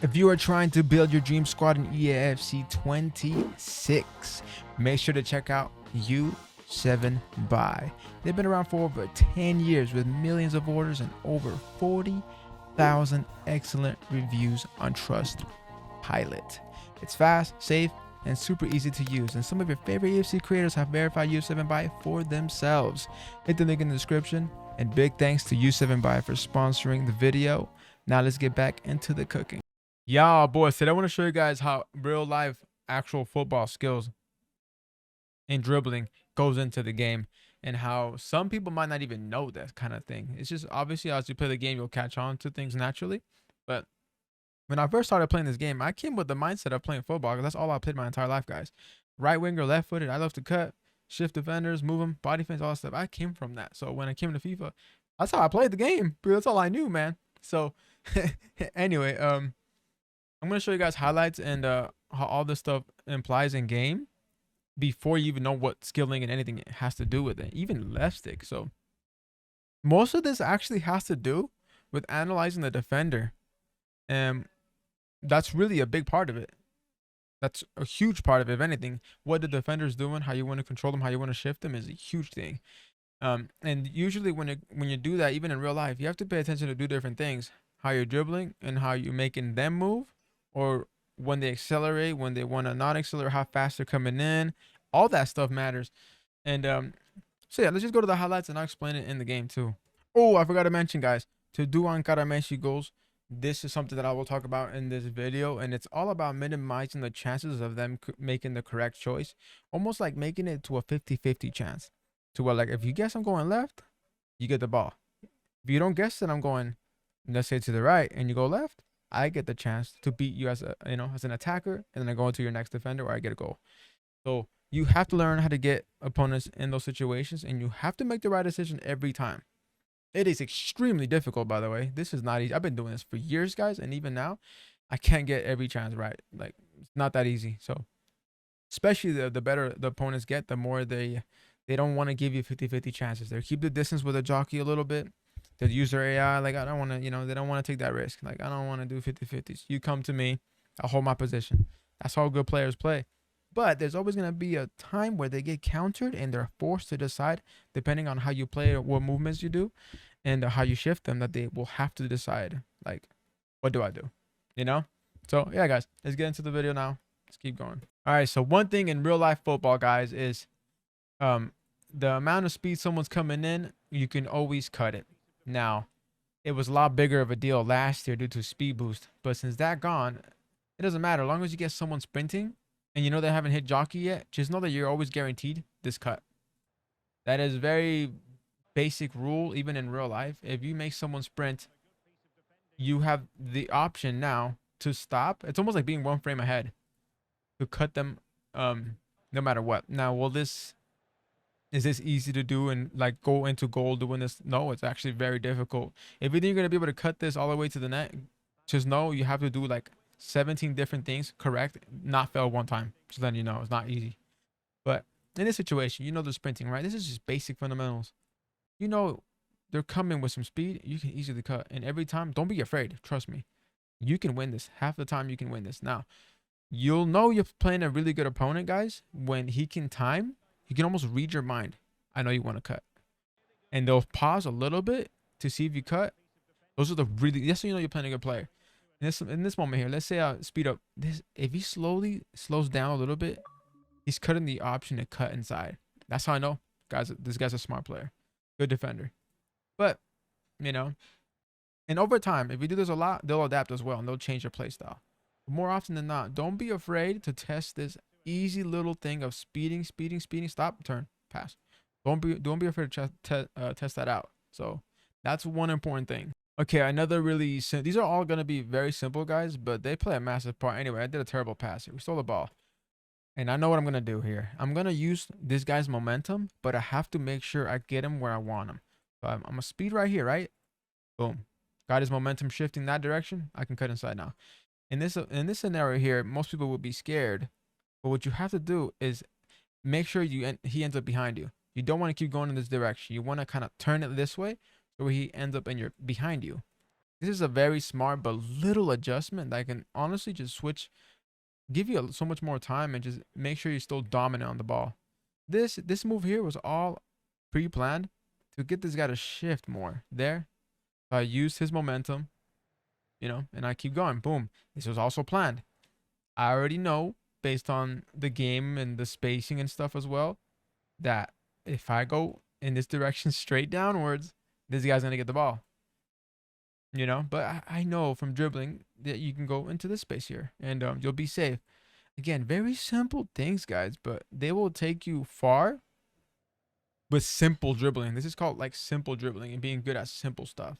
If you are trying to build your dream squad in EAFC 26, make sure to check out U7 Buy. They've been around for over 10 years with millions of orders and over 40,000 excellent reviews on Trustpilot. It's fast, safe, and super easy to use, and some of your favorite EAFC creators have verified U7 Buy for themselves. Hit the link in the description, and big thanks to U7 Buy for sponsoring the video. Now let's get back into the cooking. Yeah, boys, today I want to show you guys how real life actual football skills and dribbling goes into the game, and how some people might not even know that kind of thing. It's just obviously as you play the game, you'll catch on to things naturally. But when I first started playing this game, I came with the mindset of playing football because that's all I played my entire life, guys. Right winger, left footed. I love to cut, shift defenders, move them, body fence, all that stuff. I came from that. So when I came to FIFA, that's how I played the game. Bro, that's all I knew, man. So anyway, I'm going to show you guys highlights and how all this stuff implies in game before you even know what skilling and anything it has to do with it, even left stick. So most of this actually has to do with analyzing the defender. And that's really a big part of it. That's a huge part of it. If anything, what the defender's doing, how you want to control them, how you want to shift them is a huge thing. And usually when you do that, even in real life, you have to pay attention to do different things. How you're dribbling and how you're making them move, or when they accelerate, when they want to not accelerate, how fast they're coming in. All that stuff matters. And so yeah, let's just go to the highlights and I'll explain it in the game too. Oh, I forgot to mention, guys, to do Ankara goals, this is something that I will talk about in this video, and it's all about minimizing the chances of them making the correct choice, almost like making it to a 50-50 chance, to where, like, if you guess I'm going left, you get the ball. If you don't guess that I'm going, let's say, to the right, and you go left, I get the chance to beat you as as an attacker, and then I go into your next defender where I get a goal. So you have to learn how to get opponents in those situations, and you have to make the right decision every time. It is extremely difficult, by the way. This is not easy. I've been doing this for years, guys, and even now, I can't get every chance right. Like, it's not that easy. So, especially the better the opponents get, the more they don't want to give you 50-50 chances. They keep the distance with a jockey a little bit. They use their AI. Like, I don't want to, they don't want to take that risk. Like, I don't want to do 50-50s. You come to me, I'll hold my position. That's how good players play. But there's always going to be a time where they get countered and they're forced to decide, depending on how you play or what movements you do and how you shift them, that they will have to decide, like, what do I do? So yeah, guys, let's get into the video now. Let's keep going. All right, so one thing in real life football, guys, is the amount of speed someone's coming in, you can always cut it. Now, it was a lot bigger of a deal last year due to speed boost, but since that gone, it doesn't matter. As long as you get someone sprinting and you know they haven't hit jockey yet, just know that you're always guaranteed this cut. That is very basic rule, even in real life. If you make someone sprint, you have the option now to stop. It's almost like being one frame ahead to cut them no matter what. Now, is this easy to do and like go into goal doing this? No, it's actually very difficult. If you think you're going to be able to cut this all the way to the net, just know you have to do like 17 different things correct, not fail one time. Just letting you know, it's not easy. But in this situation, they're sprinting, right? This is just basic fundamentals. They're coming with some speed. You can easily cut. And every time, don't be afraid. Trust me. You can win this. Half the time you can win this. Now, you'll know you're playing a really good opponent, guys, when he can time. You can almost read your mind. I know you want to cut. And they'll pause a little bit to see if you cut. Those are that's how you know you're playing a good player. In this moment here, let's say I speed up. If he slowly slows down a little bit, he's cutting the option to cut inside. That's how I know, guys, this guy's a smart player. Good defender. But, and over time, if you do this a lot, they'll adapt as well, and they'll change your play style. But more often than not, don't be afraid to test this easy little thing of speeding, stop, turn, pass. Don't be afraid to test that out. So that's one important thing. Okay, another these are all going to be very simple, guys, but they play a massive part. Anyway, I did a terrible pass here. We stole the ball. And I know what I'm going to do here. I'm going to use this guy's momentum, but I have to make sure I get him where I want him. So I'm going to speed right here, right? Boom. Got his momentum shifting that direction. I can cut inside now. In this scenario here, most people would be scared. But what you have to do is make sure he ends up behind you. You don't want to keep going in this direction. You want to kind of turn it this way so he ends up behind you. This is a very smart but little adjustment that can honestly just switch, give you so much more time and just make sure you're still dominant on the ball. This move here was all pre-planned to get this guy to shift more. There, I used his momentum, and I keep going. Boom. This was also planned. I already know based on the game and the spacing and stuff as well that if I go in this direction straight downwards, this guy's gonna get the ball. But I know from dribbling that you can go into this space here and you'll be safe. Again, very simple things, guys, but they will take you far with simple dribbling. This is called like simple dribbling and being good at simple stuff.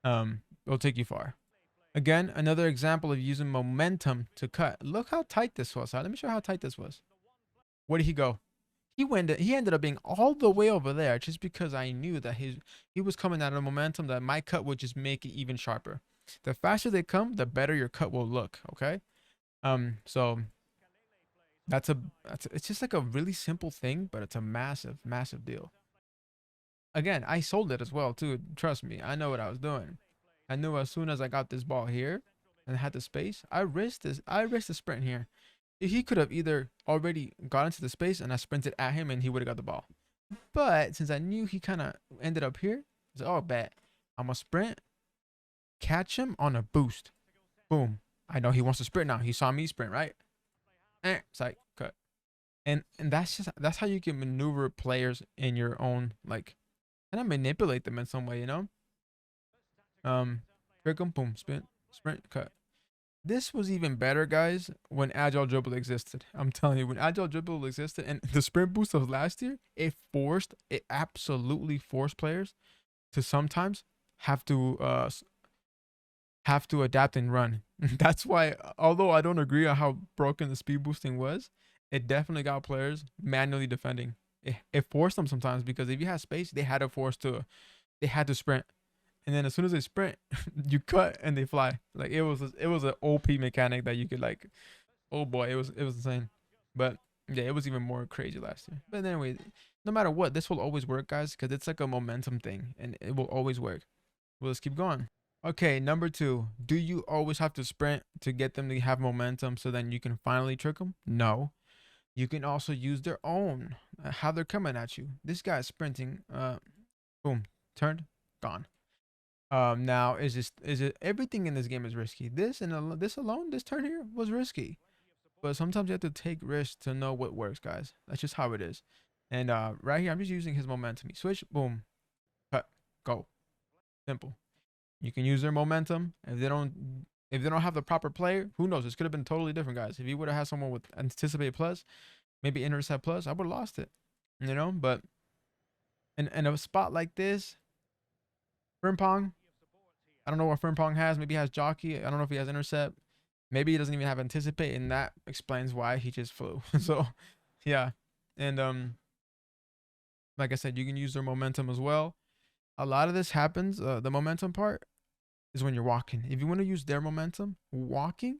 It'll take you far. Again, another example of using momentum to cut. Look how tight this was. Let me show you how tight this was. Where did he go? He ended up being all the way over there just because I knew that he was coming out of momentum that my cut would just make it even sharper. The faster they come, the better your cut will look. Okay. So it's just like a really simple thing, but it's a massive, massive deal. Again, I sold it as well too. Trust me, I know what I was doing. I knew as soon as I got this ball here and had the space, I risked the sprint here. He could have either already got into the space and I sprinted at him and he would have got the ball. But since I knew he kind of ended up here, I said, oh, bet. I'm going to sprint, catch him on a boost. Boom. I know he wants to sprint now. He saw me sprint, right? It's like, cut. And that's how you can maneuver players in your own, like, kind of manipulate them in some way, Trick 'em, boom, sprint, cut. This was even better, guys, when agile dribble existed. I'm telling you, when agile dribble existed and the sprint boost of last year, it absolutely forced players to sometimes have to adapt and run. That's why, although I don't agree on how broken the speed boosting was, it definitely got players manually defending. It forced them sometimes because if you had space, they had to sprint. And then as soon as they sprint, you cut and they fly. Like it was an OP mechanic that you could like, oh boy, it was insane. But yeah, it was even more crazy last year. But anyway, no matter what, this will always work, guys, because it's like a momentum thing and it will always work. Well, let's keep going. Okay, number 2. Do you always have to sprint to get them to have momentum so then you can finally trick them? No. You can also use their own, how they're coming at you. This guy's sprinting. Boom, turned, gone. Now is it everything in this game is risky. This turn here was risky, but sometimes you have to take risks to know what works, guys. That's just how it is. And right here, I'm just using his momentum. He switch, boom, cut, go, simple. You can use their momentum. If they don't have the proper player, who knows? This could have been totally different, guys. If you would have had someone with anticipate plus, maybe intercept plus, I would have lost it. But in a spot like this, Frimpong, I don't know what Frimpong has. Maybe he has jockey. I don't know if he has intercept. Maybe he doesn't even have anticipate, and that explains why he just flew. So, yeah. And like I said, you can use their momentum as well. A lot of this happens. The momentum part is when you're walking. If you want to use their momentum, walking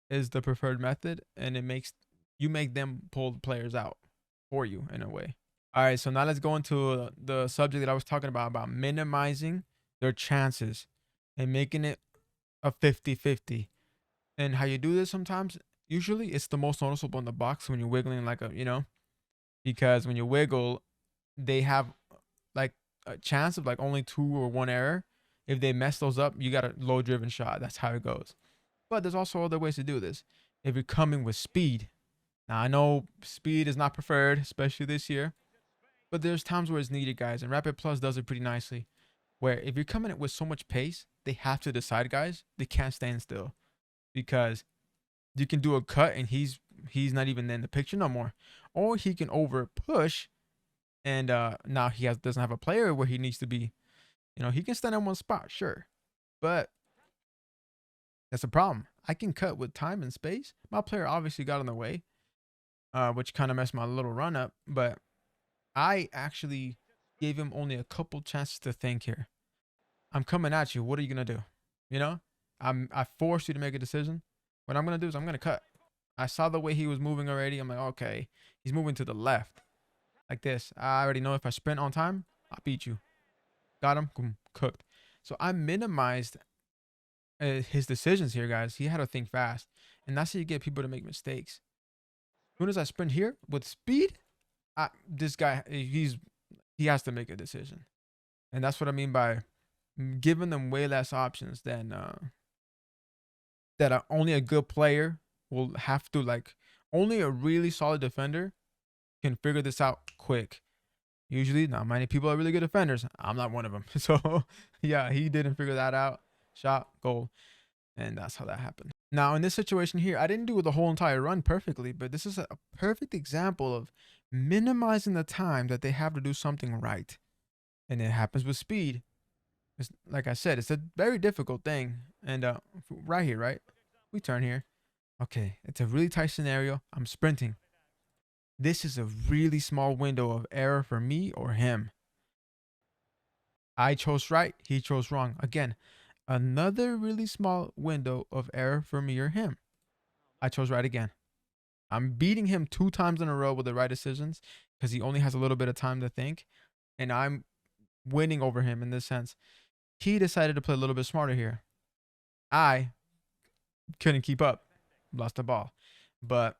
is the preferred method, and you make them pull the players out for you in a way. All right, so now let's go into the subject that I was talking about minimizing their chances and making it a 50-50. And how you do this sometimes, usually it's the most noticeable in the box when you're wiggling like because when you wiggle, they have like a chance of like only 2 or 1 error. If they mess those up, you got a low driven shot. That's how it goes. But there's also other ways to do this. If you're coming with speed. Now, I know speed is not preferred, especially this year. But there's times where it's needed, guys. And Rapid Plus does it pretty nicely. Where if you're coming in with so much pace, they have to decide, guys. They can't stand still. Because you can do a cut and he's not even in the picture no more. Or he can over push and now he doesn't have a player where he needs to be. He can stand in one spot, sure. But that's a problem. I can cut with time and space. My player obviously got in the way, which kind of messed my little run up. But I actually gave him only a couple chances to think here. I'm coming at you. What are you going to do? I forced you to make a decision. What I'm going to do is I'm going to cut. I saw the way he was moving already. I'm like, okay, he's moving to the left like this. I already know if I sprint on time, I'll beat you. Got him. Boom, cooked. So I minimized his decisions here, guys. He had to think fast, and that's how you get people to make mistakes. As soon as I sprint here with speed, this guy he has to make a decision, and that's what I mean by giving them way less options than that only a good player will have to like. Only a really solid defender can figure this out quick. Usually, not many people are really good defenders. I'm not one of them. So, yeah, he didn't figure that out. Shot, goal, and that's how that happened. Now, in this situation here, I didn't do the whole entire run perfectly, but this is a perfect example of minimizing the time that they have to do something right. And it happens with speed. It's, like I said, it's a very difficult thing. And right here, right? We turn here. Okay, it's a really tight scenario. I'm sprinting. This is a really small window of error for me or him. I chose right, he chose wrong. Again, another really small window of error for me or him. I chose right again. I'm beating him 2 times in a row with the right decisions because he only has a little bit of time to think. And I'm winning over him in this sense. He decided to play a little bit smarter here. I couldn't keep up, lost the ball. But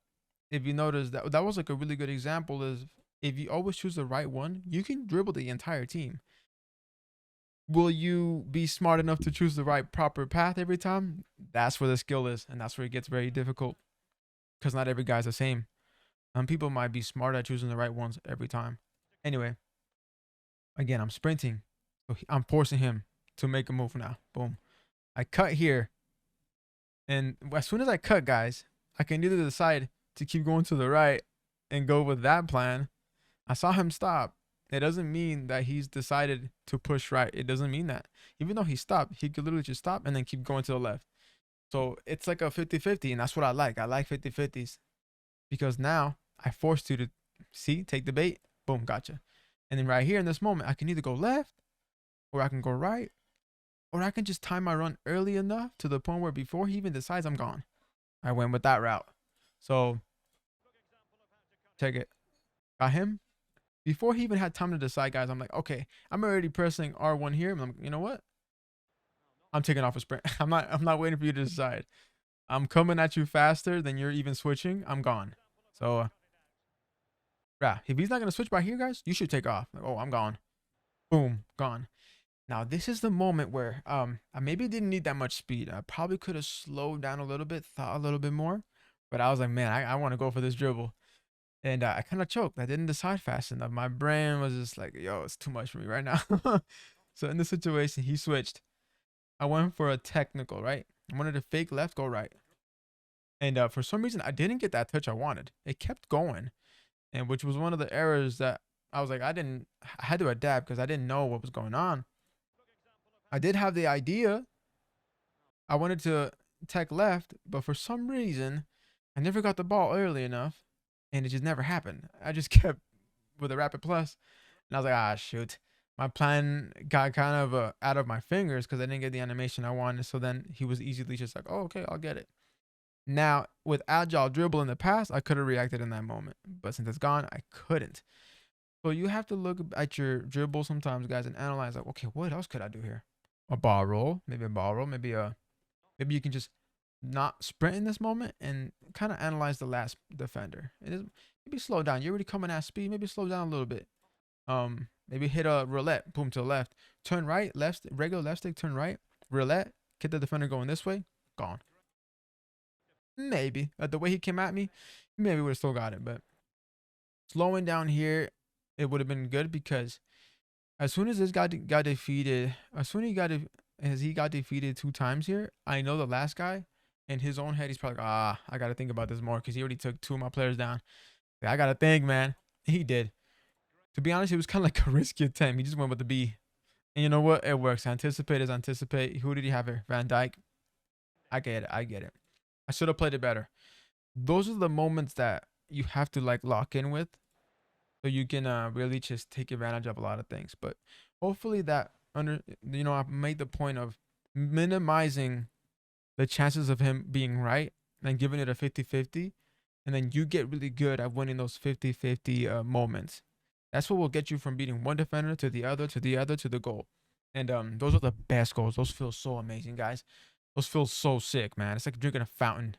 if you notice that was like a really good example is if you always choose the right one, you can dribble the entire team. Will you be smart enough to choose the right proper path every time? That's where the skill is, and that's where it gets very difficult because not every guy's the same. Some people might be smart at choosing the right ones every time. Anyway, again, I'm sprinting. So I'm forcing him to make a move now. Boom. I cut here. And as soon as I cut, guys, I can either decide to keep going to the right and go with that plan. I saw him stop. It doesn't mean that he's decided to push right. It doesn't mean that. Even though he stopped, he could literally just stop and then keep going to the left. So it's like a 50-50, and that's what I like. I like 50-50s because now I forced you to see, take the bait. Boom, gotcha. And then right here in this moment, I can either go left or I can go right or I can just time my run early enough to the point where before he even decides, I'm gone. I went with that route. So take it. Got him. Before he even had time to decide, guys, I'm like, okay, I'm already pressing R1 here. I'm like, you know what? I'm taking off a sprint. I'm not waiting for you to decide. I'm coming at you faster than you're even switching. I'm gone. So, yeah, if he's not gonna switch by here, guys, you should take off. Like, oh, I'm gone. Boom, gone. Now this is the moment where I maybe didn't need that much speed. I probably could have slowed down a little bit, thought a little bit more, but I was like, man, I want to go for this dribble. And I kind of choked. I didn't decide fast enough. My brain was just like, yo, it's too much for me right now. So in this situation, he switched. I went for a technical, right? I wanted to fake left, go right. And for some reason, I didn't get that touch I wanted. It kept going. And which was one of the errors that I was like, I had to adapt because I didn't know what was going on. I did have the idea. I wanted to tech left, but for some reason, I never got the ball early enough. And it just never happened. I just kept with a rapid plus, and I was like, ah, shoot. My plan got kind of out of my fingers because I didn't get the animation I wanted. So then he was easily just like, oh, okay, I'll get it. Now, with agile dribble in the past, I could have reacted in that moment. But since it's gone, I couldn't. So you have to look at your dribble sometimes, guys, and analyze like, okay, what else could I do here? A ball roll, maybe a ball roll, maybe you can just not sprint in this moment and kind of analyze the last defender. It is maybe slow down. You're already coming at speed. Maybe slow down a little bit. Maybe hit a roulette. Boom to the left. Turn right. Left. Regular left stick. Turn right. Roulette. Get the defender going this way. Gone. Maybe the way he came at me, maybe would have still got it. But slowing down here, it would have been good because as soon as this guy got defeated, as he got defeated 2 times here, I know the last guy in his own head, he's probably like, I got to think about this more because he already took 2 of my players down. I got to think, man. He did. To be honest, it was kind of like a risky attempt. He just went with the B. And you know what? It works. Anticipate is anticipate. Who did he have here? Van Dijk. I get it. I get it. I should have played it better. Those are the moments that you have to like lock in with so you can really just take advantage of a lot of things. But hopefully that I've made the point of minimizing the chances of him being right and giving it a 50-50, and then you get really good at winning those 50-50 moments. That's what will get you from beating one defender to the other to the other to the goal. And those are the best goals. Those feel so amazing, guys. Those feel so sick, man. It's like drinking a fountain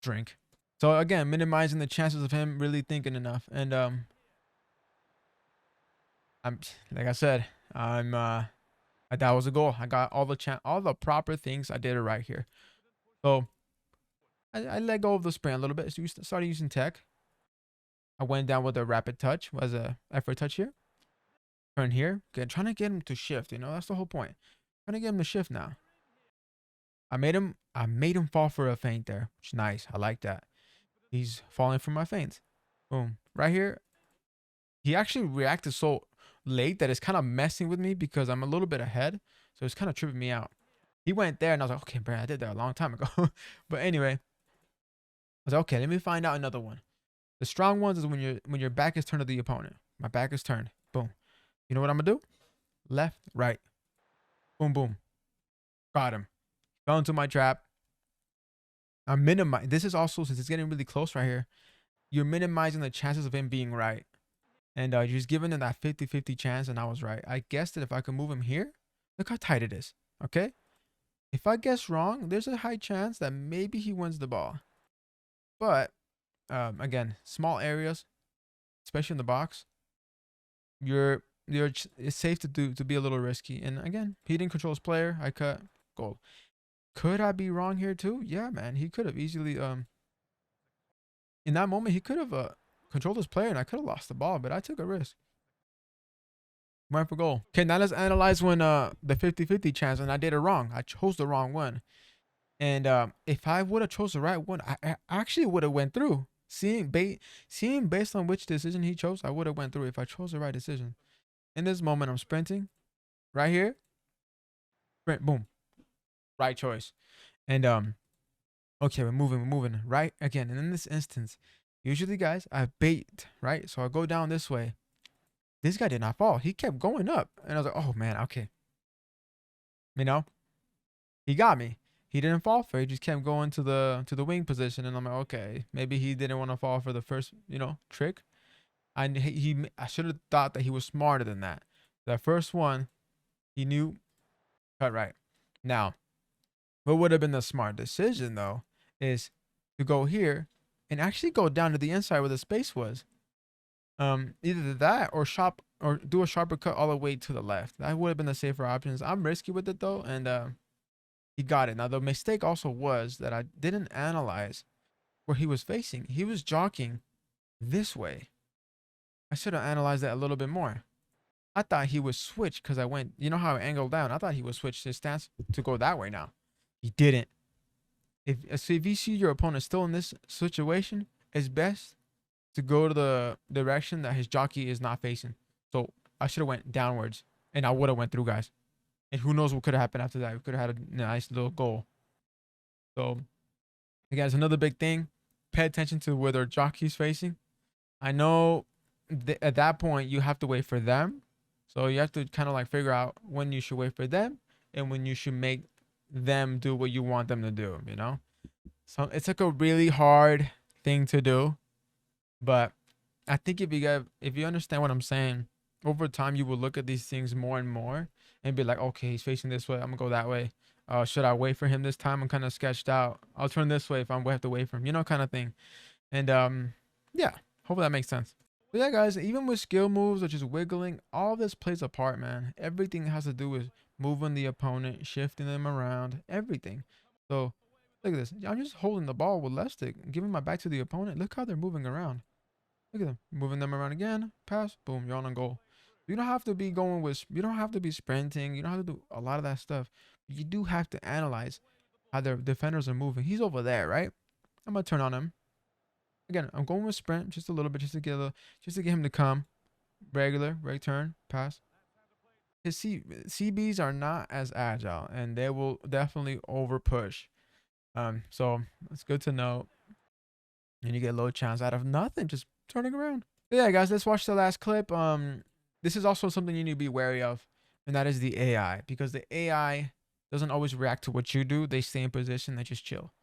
drink. So again, minimizing the chances of him really thinking enough. And I'm like I said, that was a goal. I got all the proper things. I did it right here. So I let go of the sprint a little bit. So we started using tech. I went down with a rapid touch, was a effort touch here. Turn here. Again, trying to get him to shift. You know, that's the whole point. Trying to get him to shift now. I made him fall for a feint there, which is nice. I like that. He's falling for my feint. Boom. Right here. He actually reacted so late that it's kind of messing with me because I'm a little bit ahead. So it's kind of tripping me out. He went there and I was like, okay, bro, I did that a long time ago. But anyway, I was like, okay, let me find out another one. The strong ones is when your back is turned to the opponent. My back is turned. Boom. You know what I'm gonna do? Left, right. Boom, boom. Got him. Fell into my trap. I'm minimizing. This is also, since it's getting really close right here, you're minimizing the chances of him being right. And you're just giving him that 50-50 chance, and I was right. I guessed that if I could move him here, look how tight it is. Okay? If I guess wrong, there's a high chance that maybe he wins the ball. But, again, small areas, especially in the box, it's safe to be a little risky. And again, he didn't control his player. I cut goal. Could I be wrong here too? Yeah, man. He could have easily in that moment he could have controlled his player and I could have lost the ball, but I took a risk. Went for goal. Okay, now let's analyze when the 50-50 chance and I did it wrong. I chose the wrong one. And if I would have chose the right one, I actually would have went through. Seeing based on which decision he chose, I would have went through if I chose the right decision. In this moment, I'm sprinting. Right here. Sprint, boom. Right choice. And okay, we're moving. Right again. And in this instance, usually guys, I bait, right? So I go down this way. This guy did not fall. He kept going up. And I was like, oh man, okay. You know, he got me. He didn't fall for it. He just kept going to the wing position. And I'm like, okay, maybe he didn't want to fall for the first, trick. I should have thought that he was smarter than that. The first one, he knew cut right. Now, what would have been the smart decision though is to go here and actually go down to the inside where the space was. Either that or do a sharper cut all the way to the left. That would have been the safer options. I'm risky with it though, and he got it. Now the mistake also was that I didn't analyze where he was facing. He was jockeying this way. I should have analyzed that a little bit more. I thought he would switch because I went, you know how I angled down. I thought he would switch his stance to go that way now. He didn't. If you see your opponent still in this situation, it's best to go to the direction that his jockey is not facing. So I should have went downwards and I would have went through, guys. And who knows what could have happened after that. We could have had a nice little goal. So, guys, another big thing. Pay attention to where their jockey's facing. I know at that point you have to wait for them. So you have to kind of like figure out when you should wait for them and when you should make them do what you want them to do, So it's like a really hard thing to do. But I think if you understand what I'm saying, over time you will look at these things more and more and be like, okay, he's facing this way, I'm gonna go that way. Should I wait for him this time? I'm kind of sketched out. I'll turn this way if I have to wait for him, kind of thing. And yeah, hopefully that makes sense. But yeah, guys, even with skill moves or just wiggling, all this plays a part, man. Everything has to do with moving the opponent, shifting them around, everything. So look at this. I'm just holding the ball with left stick, giving my back to the opponent. Look how they're moving around. Look at them moving them around again. Pass, boom, you're on goal. You don't have to be you don't have to be sprinting. You don't have to do a lot of that stuff. You do have to analyze how their defenders are moving. He's over there, right? I'm gonna turn on him. Again, I'm going with sprint just a little bit, just to get him to come. Regular, right turn, pass. His CBs are not as agile, and they will definitely over push. So it's good to know. And you get low chance out of nothing, just turning around. But yeah, guys, let's watch the last clip. This is also something you need to be wary of, and that is the AI, because the AI doesn't always react to what you do. They stay in position, they just chill.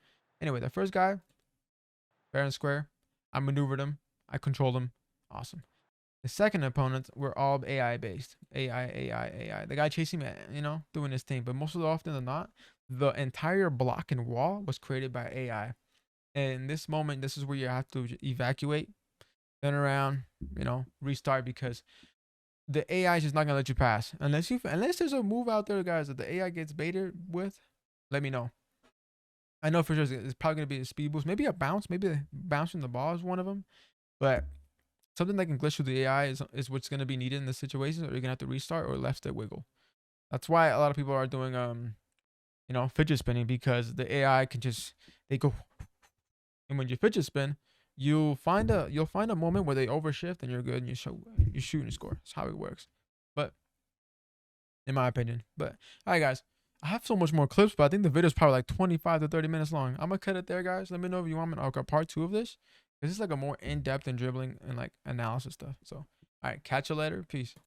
Anyway, the first guy, fair and square. I maneuvered him. I controlled him. Awesome. The second opponents were all AI based. AI. The guy chasing me, doing his thing. But most of the often than not, the entire block and wall was created by AI. And in this moment, this is where you have to evacuate, turn around, restart, because the AI is just not gonna let you pass unless there's a move out there, guys, that the AI gets baited with. Let me know. I know for sure it's probably gonna be a speed boost, maybe a bounce, maybe bouncing the ball is one of them, but something that can glitch through the AI is what's gonna be needed in this situation, or you're gonna have to restart or left stick wiggle. That's why a lot of people are doing fidget spinning, because the AI can just, they go, and when you fidget spin, you'll find a moment where they overshift and you're good, and you shoot and score. That's how it works. But in my opinion. But all right, guys, I have so much more clips, but I think the video is probably like 25 to 30 minutes long. I'm gonna cut it there, guys. Let me know if you want me to part 2 of this. This is like a more in-depth and dribbling and like analysis stuff. So all right, catch you later. Peace.